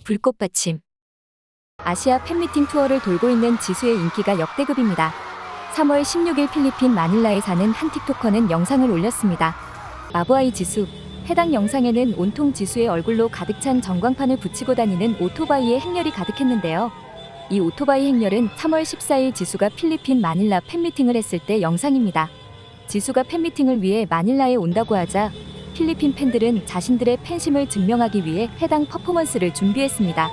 불꽃 받침. 아시아 팬미팅 투어를 돌고 있는 지수의 인기가 역대급입니다. 3월 16일 필리핀 마닐라에 사는 한 틱토커는 영상을 올렸습니다. 마부아이 지수. 해당 영상에는 온통 지수의 얼굴로 가득 찬 전광판을 붙이고 다니는 오토바이의 행렬이 가득했는데요. 이 오토바이 행렬은 3월 14일 지수가 필리핀 마닐라 팬미팅을 했을 때 영상입니다. 지수가 팬미팅을 위해 마닐라에 온다고 하자 필리핀 팬들은 자신들의 팬심을 증명하기 위해 해당 퍼포먼스를 준비했습니다.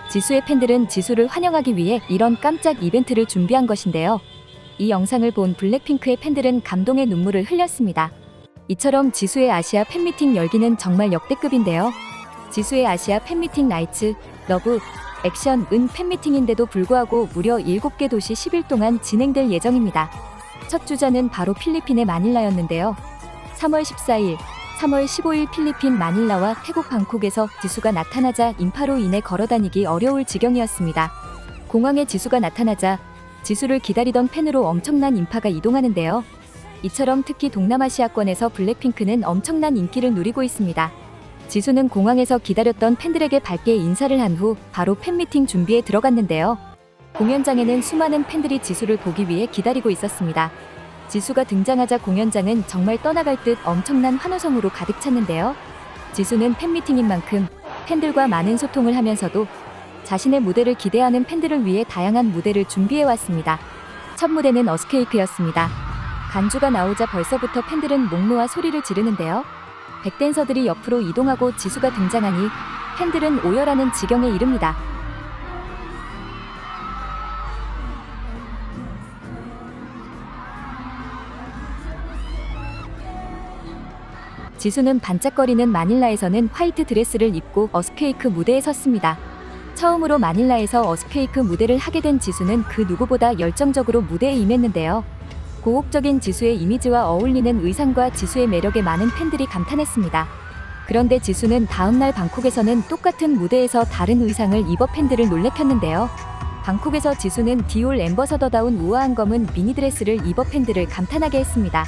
지수의 팬들은 지수를 환영하기 위해 이런 깜짝 이벤트를 준비한 것인데요. 이 영상을 본 블랙핑크의 팬들은 감동의 눈물을 흘렸습니다. 이처럼 지수의 아시아 팬미팅 열기는 정말 역대급인데요. 지수의 아시아 팬미팅 라이츠, 러브, 액션은 팬미팅인데도 불구하고 무려 7개 도시 10일 동안 진행될 예정입니다. 첫 주자는 바로 필리핀의 마닐라였는데요. 3월 14일, 3월 15일 필리핀 마닐라와 태국 방콕에서 지수가 나타나자 인파로 인해 걸어다니기 어려울 지경이었습니다. 공항에 지수가 나타나자 지수를 기다리던 팬으로 엄청난 인파가 이동하는데요. 이처럼 특히 동남아시아권에서 블랙핑크는 엄청난 인기를 누리고 있습니다. 지수는 공항에서 기다렸던 팬들에게 밝게 인사를 한 후 바로 팬미팅 준비에 들어갔는데요. 공연장에는 수많은 팬들이 지수를 보기 위해 기다리고 있었습니다. 지수가 등장하자 공연장은 정말 떠나갈 듯 엄청난 환호성으로 가득 찼는데요. 지수는 팬미팅인 만큼 팬들과 많은 소통을 하면서도 자신의 무대를 기대하는 팬들을 위해 다양한 무대를 준비해왔습니다. 첫 무대는 어스케이크였습니다. 간주가 나오자 벌써부터 팬들은 목 놓아 소리를 지르는데요. 백댄서들이 옆으로 이동하고 지수가 등장하니 팬들은 오열하는 지경에 이릅니다. 지수는 반짝거리는 마닐라에서는 화이트 드레스를 입고 어스케이크 무대에 섰습니다. 처음으로 마닐라에서 어스케이크 무대를 하게 된 지수는 그 누구보다 열정적으로 무대에 임했는데요. 고혹적인 지수의 이미지와 어울리는 의상과 지수의 매력에 많은 팬들이 감탄했습니다. 그런데 지수는 다음날 방콕에서는 똑같은 무대에서 다른 의상을 입어 팬들을 놀래켰는데요. 방콕에서 지수는 디올 앰버서더다운 우아한 검은 미니드레스를 입어 팬들을 감탄하게 했습니다.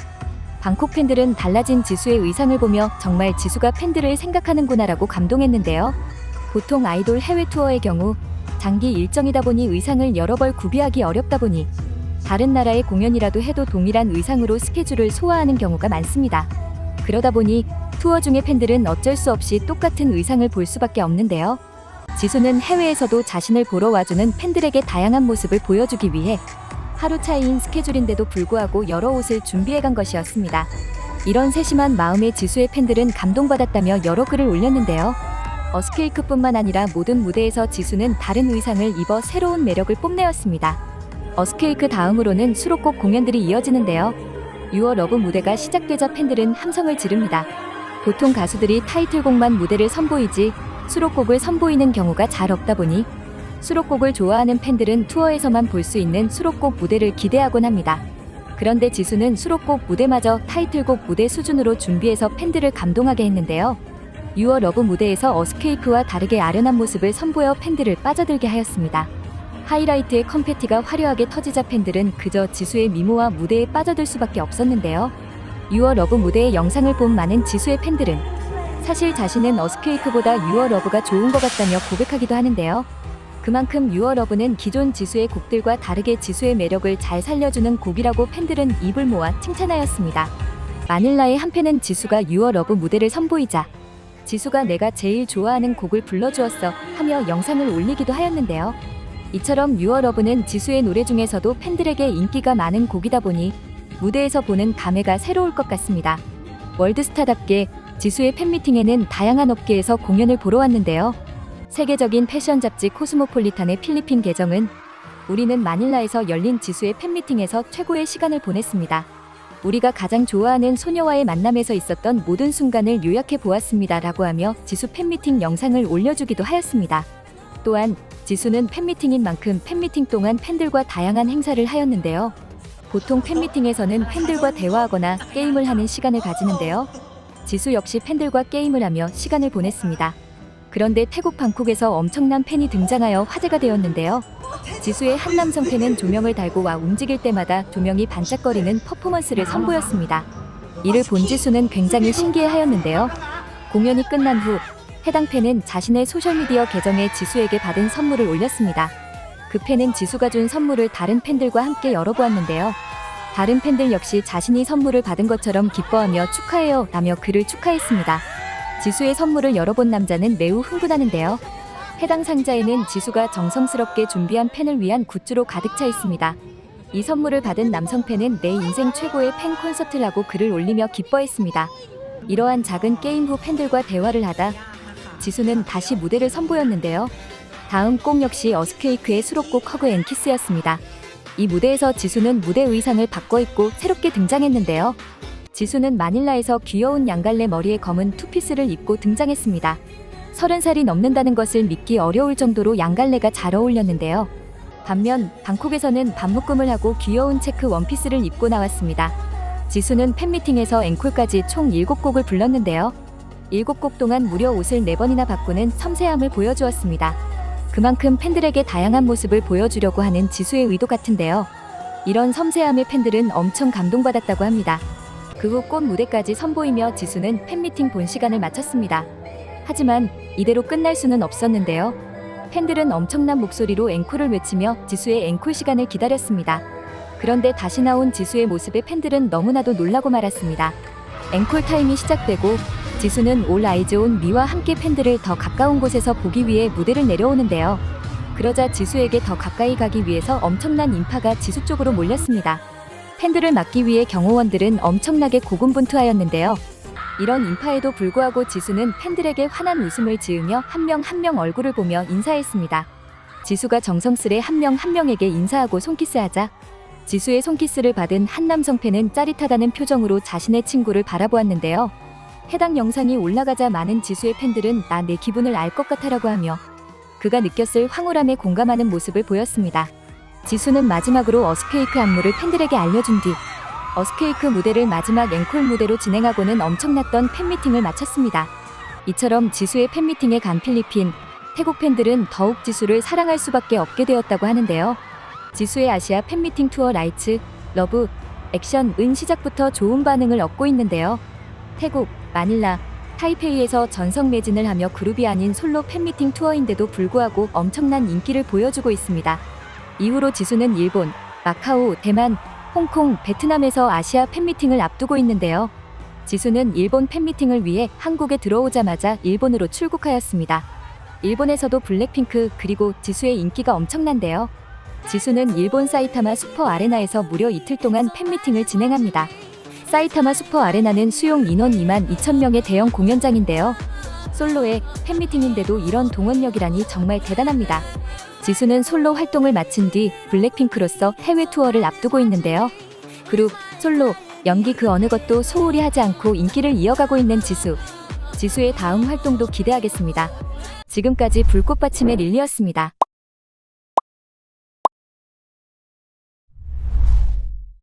방콕 팬들은 달라진 지수의 의상을 보며 정말 지수가 팬들을 생각하는구나라고 감동했는데요. 보통 아이돌 해외 투어의 경우 장기 일정이다 보니 의상을 여러 벌 구비하기 어렵다 보니 다른 나라의 공연이라도 해도 동일한 의상으로 스케줄을 소화하는 경우가 많습니다. 그러다 보니 투어 중에 팬들은 어쩔 수 없이 똑같은 의상을 볼 수밖에 없는데요. 지수는 해외에서도 자신을 보러 와주는 팬들에게 다양한 모습을 보여주기 위해 하루 차이인 스케줄인데도 불구하고 여러 옷을 준비해간 것이었습니다. 이런 세심한 마음에 지수의 팬들은 감동받았다며 여러 글을 올렸는데요. 어스케이크뿐만 아니라 모든 무대에서 지수는 다른 의상을 입어 새로운 매력을 뽐내었습니다. 어스케이크 다음으로는 수록곡 공연들이 이어지는데요. 유어 러브 무대가 시작되자 팬들은 함성을 지릅니다. 보통 가수들이 타이틀곡만 무대를 선보이지 수록곡을 선보이는 경우가 잘 없다 보니 수록곡을 좋아하는 팬들은 투어에서만 볼 수 있는 수록곡 무대를 기대하곤 합니다. 그런데 지수는 수록곡 무대마저 타이틀곡 무대 수준으로 준비해서 팬들을 감동하게 했는데요. 유어 러브 무대에서 어스케이크와 다르게 아련한 모습을 선보여 팬들을 빠져들게 하였습니다. 하이라이트의 컴패티가 화려하게 터지자 팬들은 그저 지수의 미모와 무대에 빠져들 수밖에 없었는데요. 유어 러브 무대의 영상을 본 많은 지수의 팬들은 사실 자신은 어스케이크보다 유어 러브가 좋은 것 같다며 고백하기도 하는데요. 그만큼 유어 러브는 기존 지수의 곡들과 다르게 지수의 매력을 잘 살려주는 곡이라고 팬들은 입을 모아 칭찬하였습니다. 마닐라의 한 팬은 지수가 유어 러브 무대를 선보이자 지수가 내가 제일 좋아하는 곡을 불러주었어 하며 영상을 올리기도 하였는데요. 이처럼 유어 러브는 지수의 노래 중에서도 팬들에게 인기가 많은 곡이다 보니 무대에서 보는 감회가 새로울 것 같습니다. 월드스타답게 지수의 팬미팅에는 다양한 업계에서 공연을 보러 왔는데요. 세계적인 패션 잡지 코스모폴리탄의 필리핀 계정은 우리는 마닐라에서 열린 지수의 팬미팅에서 최고의 시간을 보냈습니다. 우리가 가장 좋아하는 소녀와의 만남에서 있었던 모든 순간을 요약해 보았습니다 라고 하며 지수 팬미팅 영상을 올려주기도 하였습니다. 또한 지수는 팬미팅인 만큼 팬미팅 동안 팬들과 다양한 행사를 하였는데요. 보통 팬미팅에서는 팬들과 대화하거나 게임을 하는 시간을 가지는데요. 지수 역시 팬들과 게임을 하며 시간을 보냈습니다. 그런데 태국 방콕에서 엄청난 팬이 등장하여 화제가 되었는데요. 지수의 한 남성 팬은 조명을 달고 와 움직일 때마다 조명이 반짝거리는 퍼포먼스를 선보였습니다. 이를 본 지수는 굉장히 신기해하였는데요. 공연이 끝난 후 해당 팬은 자신의 소셜미디어 계정에 지수에게 받은 선물을 올렸습니다. 그 팬은 지수가 준 선물을 다른 팬들과 함께 열어보았는데요. 다른 팬들 역시 자신이 선물을 받은 것처럼 기뻐하며 축하해요 라며 그를 축하했습니다. 지수의 선물을 열어본 남자는 매우 흥분하는데요. 해당 상자에는 지수가 정성스럽게 준비한 팬을 위한 굿즈로 가득 차 있습니다. 이 선물을 받은 남성 팬은 내 인생 최고의 팬 콘서트라고 글을 올리며 기뻐했습니다. 이러한 작은 게임 후 팬들과 대화를 하다 지수는 다시 무대를 선보였는데요. 다음 곡 역시 어스케이크의 수록곡 허그 앤 키스였습니다. 이 무대에서 지수는 무대 의상을 바꿔 입고 새롭게 등장했는데요. 지수는 마닐라에서 귀여운 양갈래 머리에 검은 투피스를 입고 등장했습니다. 30살이 넘는다는 것을 믿기 어려울 정도로 양갈래가 잘 어울렸는데요. 반면 방콕에서는 반묶음을 하고 귀여운 체크 원피스를 입고 나왔습니다. 지수는 팬미팅에서 앵콜까지 총 7곡을 불렀는데요. 7곡 동안 무려 옷을 4번이나 바꾸는 섬세함을 보여주었습니다. 그만큼 팬들에게 다양한 모습을 보여주려고 하는 지수의 의도 같은데요. 이런 섬세함에 팬들은 엄청 감동받았다고 합니다. 그 후 꽃 무대까지 선보이며 지수는 팬미팅 본 시간을 마쳤습니다. 하지만 이대로 끝날 수는 없었는데요. 팬들은 엄청난 목소리로 앵콜을 외치며 지수의 앵콜 시간을 기다렸습니다. 그런데 다시 나온 지수의 모습에 팬들은 너무나도 놀라고 말았습니다. 앵콜 타임이 시작되고 지수는 올 아이즈 온 미와 함께 팬들을 더 가까운 곳에서 보기 위해 무대를 내려오는데요. 그러자 지수에게 더 가까이 가기 위해서 엄청난 인파가 지수 쪽으로 몰렸습니다. 팬들을 막기 위해 경호원들은 엄청나게 고군분투하였는데요. 이런 인파에도 불구하고 지수는 팬들에게 환한 웃음을 지으며 한 명 한 명 얼굴을 보며 인사했습니다. 지수가 정성스레 한 명 한 명에게 인사하고 손키스하자 지수의 손키스를 받은 한 남성 팬은 짜릿하다는 표정으로 자신의 친구를 바라보았는데요. 해당 영상이 올라가자 많은 지수의 팬들은 나 내 기분을 알 것 같아라고 하며 그가 느꼈을 황홀함에 공감하는 모습을 보였습니다. 지수는 마지막으로 어스케이크 안무를 팬들에게 알려준 뒤 어스케이크 무대를 마지막 앵콜 무대로 진행하고는 엄청났던 팬미팅을 마쳤습니다. 이처럼 지수의 팬미팅에 간 필리핀, 태국 팬들은 더욱 지수를 사랑할 수밖에 없게 되었다고 하는데요. 지수의 아시아 팬미팅 투어 라이츠, 러브, 액션은 시작부터 좋은 반응을 얻고 있는데요. 태국, 마닐라, 타이페이에서 전성 매진을 하며 그룹이 아닌 솔로 팬미팅 투어인데도 불구하고 엄청난 인기를 보여주고 있습니다. 이후로 지수는 일본, 마카오, 대만, 홍콩, 베트남에서 아시아 팬미팅을 앞두고 있는데요. 지수는 일본 팬미팅을 위해 한국에 들어오자마자 일본으로 출국하였습니다. 일본에서도 블랙핑크 그리고 지수의 인기가 엄청난데요. 지수는 일본 사이타마 슈퍼 아레나에서 무려 이틀 동안 팬미팅을 진행합니다. 사이타마 슈퍼 아레나는 수용 인원 22,000명의 대형 공연장인데요. 솔로의 팬미팅인데도 이런 동원력이라니 정말 대단합니다. 지수는 솔로 활동을 마친 뒤 블랙핑크로서 해외 투어를 앞두고 있는데요. 그룹, 솔로, 연기 그 어느 것도 소홀히 하지 않고 인기를 이어가고 있는 지수. 지수의 다음 활동도 기대하겠습니다. 지금까지 불꽃받침의 릴리였습니다.